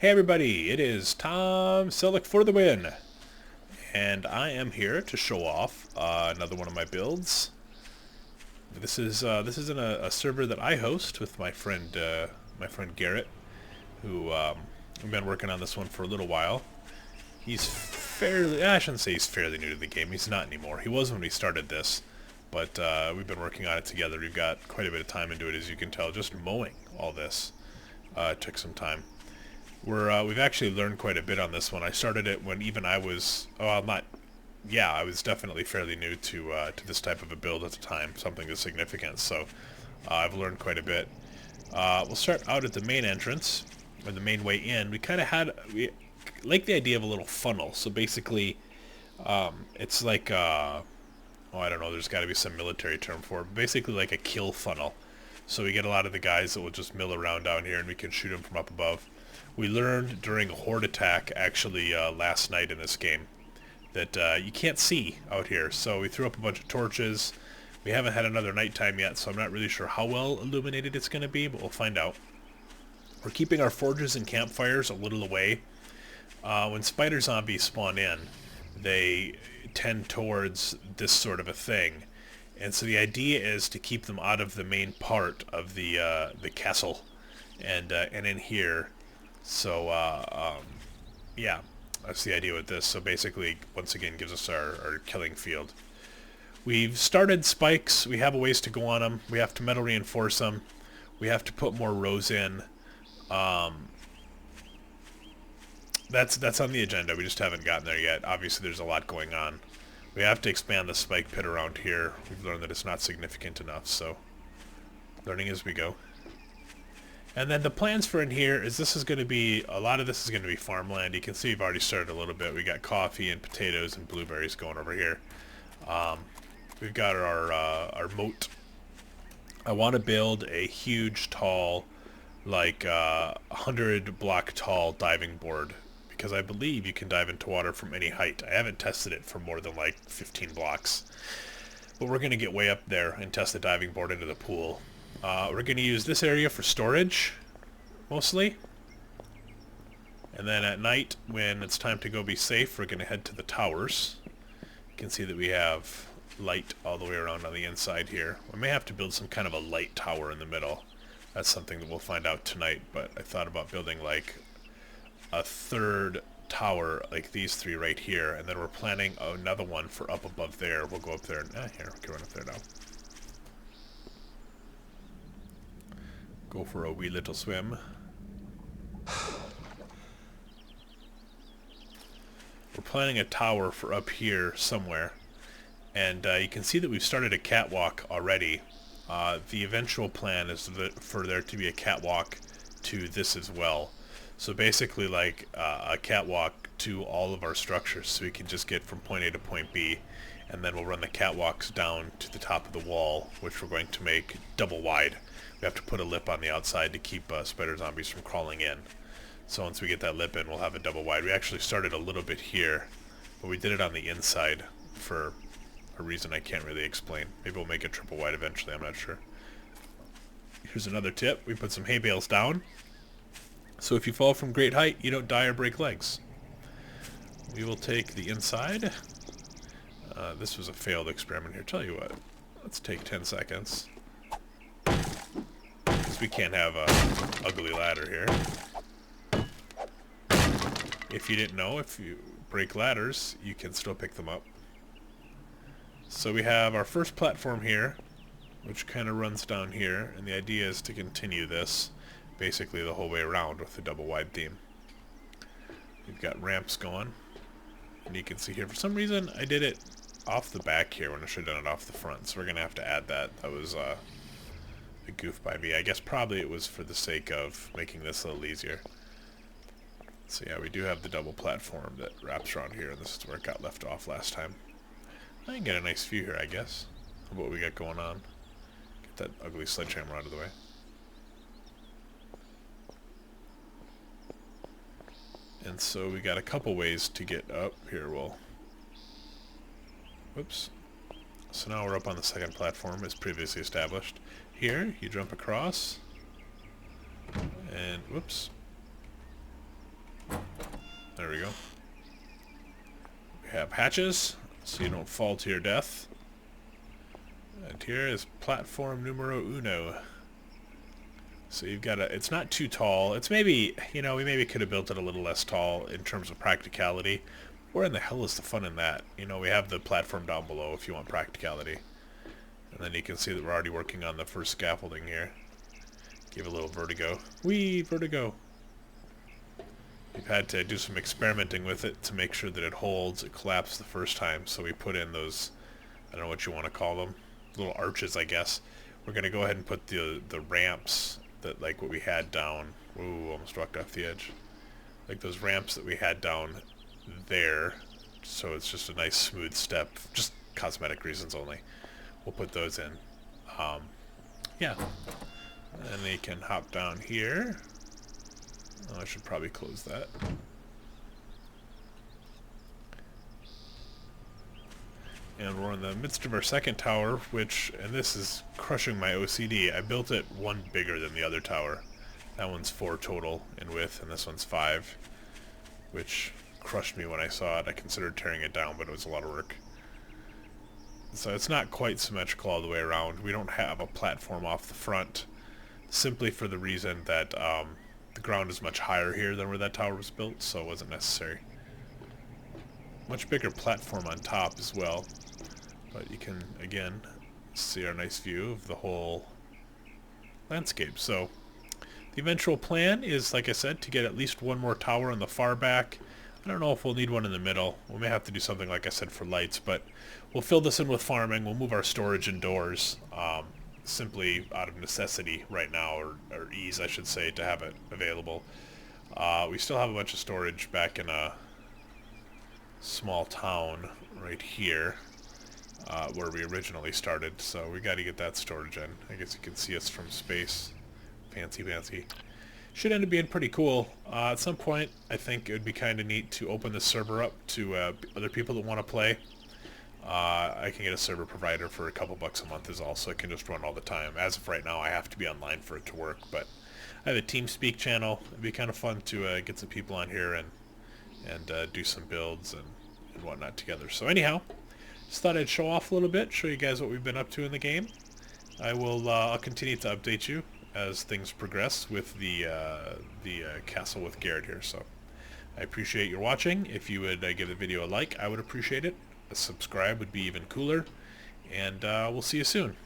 Hey everybody, it is Tom Selleck for the win, and I am here to show off another one of my builds. This is in a server that I host with my friend Garrett, who we've been working on this one for a little while. He's I shouldn't say he's fairly new to the game. He's not anymore. He was when we started this, but we've been working on it together. We've got quite a bit of time into it, as you can tell. Just mowing all this took some time. We've actually learned quite a bit on this one. I started it when even I was, I was definitely fairly new to this type of a build at the time, something that's significant. So I've learned quite a bit. We'll start out at the main entrance, or the main way in. We like the idea of a little funnel. So basically, it's like, I don't know. There's got to be some military term for it. Basically, like a kill funnel. So we get a lot of the guys that will just mill around down here, and we can shoot them from up above. We learned during a horde attack, actually last night in this game, that you can't see out here. So we threw up a bunch of torches. We haven't had another nighttime yet, so I'm not really sure how well illuminated it's going to be, but we'll find out. We're keeping our forges and campfires a little away. When spider zombies spawn in, they tend towards this sort of a thing. And so the idea is to keep them out of the main part of the castle and in here. So, yeah, that's the idea with this. So basically, once again, gives us our killing field. We've started spikes. We have a ways to go on them. We have to metal reinforce them. We have to put more rows in. That's on the agenda. We just haven't gotten there yet. Obviously, there's a lot going on. We have to expand the spike pit around here. We've learned that it's not significant enough, so learning as we go. And then the plans for in here is a lot of this is going to be farmland. You can see we've already started a little bit. We got coffee and potatoes and blueberries going over here. We've got our moat. I want to build a huge, tall, like 100 block tall diving board, because I believe you can dive into water from any height. I haven't tested it for more than like 15 blocks. But we're going to get way up there and test the diving board into the pool. We're going to use this area for storage, mostly. And then at night, when it's time to go be safe, we're going to head to the towers. You can see that we have light all the way around on the inside here. We may have to build some kind of a light tower in the middle. That's something that we'll find out tonight, but I thought about building like a third tower like these three right here, and then we're planning another one for up above there. We'll go up there and here, we can run up there now. Go for a wee little swim. We're planning a tower for up here somewhere, and you can see that we've started a catwalk already. The eventual plan is for there to be a catwalk to this as well. So basically like a catwalk to all of our structures, so we can just get from point A to point B, and then we'll run the catwalks down to the top of the wall, which we're going to make double wide. We have to put a lip on the outside to keep spider zombies from crawling in. So once we get that lip in, we'll have a double wide. We actually started a little bit here, but we did it on the inside for a reason I can't really explain. Maybe we'll make it triple wide eventually, I'm not sure. Here's another tip. We put some hay bales down, so if you fall from great height, you don't die or break legs. We will take the inside. This was a failed experiment here. Tell you what, let's take 10 seconds. Because we can't have a ugly ladder here. If you didn't know, if you break ladders, you can still pick them up. So we have our first platform here, which kind of runs down here, and the idea is to continue this basically the whole way around with the double wide theme. We've got ramps going, and you can see here, for some reason I did it off the back here when I should have done it off the front, so we're going to have to add that. That was a goof by me. I guess probably it was for the sake of making this a little easier. So yeah, we do have the double platform that wraps around here, and this is where it got left off last time. I can get a nice view here, I guess, of what we got going on. Get that ugly sledgehammer out of the way. And so we got a couple ways to get up here. Whoops. So now we're up on the second platform as previously established. Here, you jump across, and whoops. There we go. We have hatches, so you don't fall to your death. And here is platform numero uno. So you've got it's not too tall. It's maybe, you know, we maybe could have built it a little less tall in terms of practicality. Where in the hell is the fun in that? You know, we have the platform down below if you want practicality. And then you can see that we're already working on the first scaffolding here. Give a little vertigo. Whee! Vertigo! We've had to do some experimenting with it to make sure that it holds. It collapsed the first time, so we put in those, I don't know what you want to call them, little arches, I guess. We're going to go ahead and put the ramps that, like what we had down. Ooh, almost walked off the edge. Like those ramps that we had down there, so it's just a nice smooth step, just cosmetic reasons only. We'll put those in. Yeah. And they can hop down here. Oh, I should probably close that. And we're in the midst of our second tower, which, and this is crushing my OCD, I built it one bigger than the other tower. That one's 4 total in width, and this one's 5, which crushed me when I saw it. I considered tearing it down, but it was a lot of work. So it's not quite symmetrical all the way around. We don't have a platform off the front, simply for the reason that the ground is much higher here than where that tower was built, so it wasn't necessary. Much bigger platform on top as well. But you can, again, see our nice view of the whole landscape. So the eventual plan is, like I said, to get at least one more tower on the far back. I don't know if we'll need one in the middle. We may have to do something, like I said, for lights, but we'll fill this in with farming. We'll move our storage indoors, simply out of necessity right now, or ease, I should say, to have it available. We still have a bunch of storage back in a small town right here. Where we originally started, so we got to get that storage in. I guess you can see us from space. Fancy, fancy. Should end up being pretty cool. At some point, I think it would be kind of neat to open the server up to other people that want to play. I can get a server provider for a couple bucks a month is all, so I can just run all the time. As of right now, I have to be online for it to work, but I have a TeamSpeak channel. It'd be kind of fun to get some people on here and do some builds and whatnot together. So anyhow, just thought I'd show off a little bit, show you guys what we've been up to in the game. I'll continue to update you as things progress with the castle with Garrett here. So I appreciate your watching. If you would give the video a like, I would appreciate it. A subscribe would be even cooler. And we'll see you soon.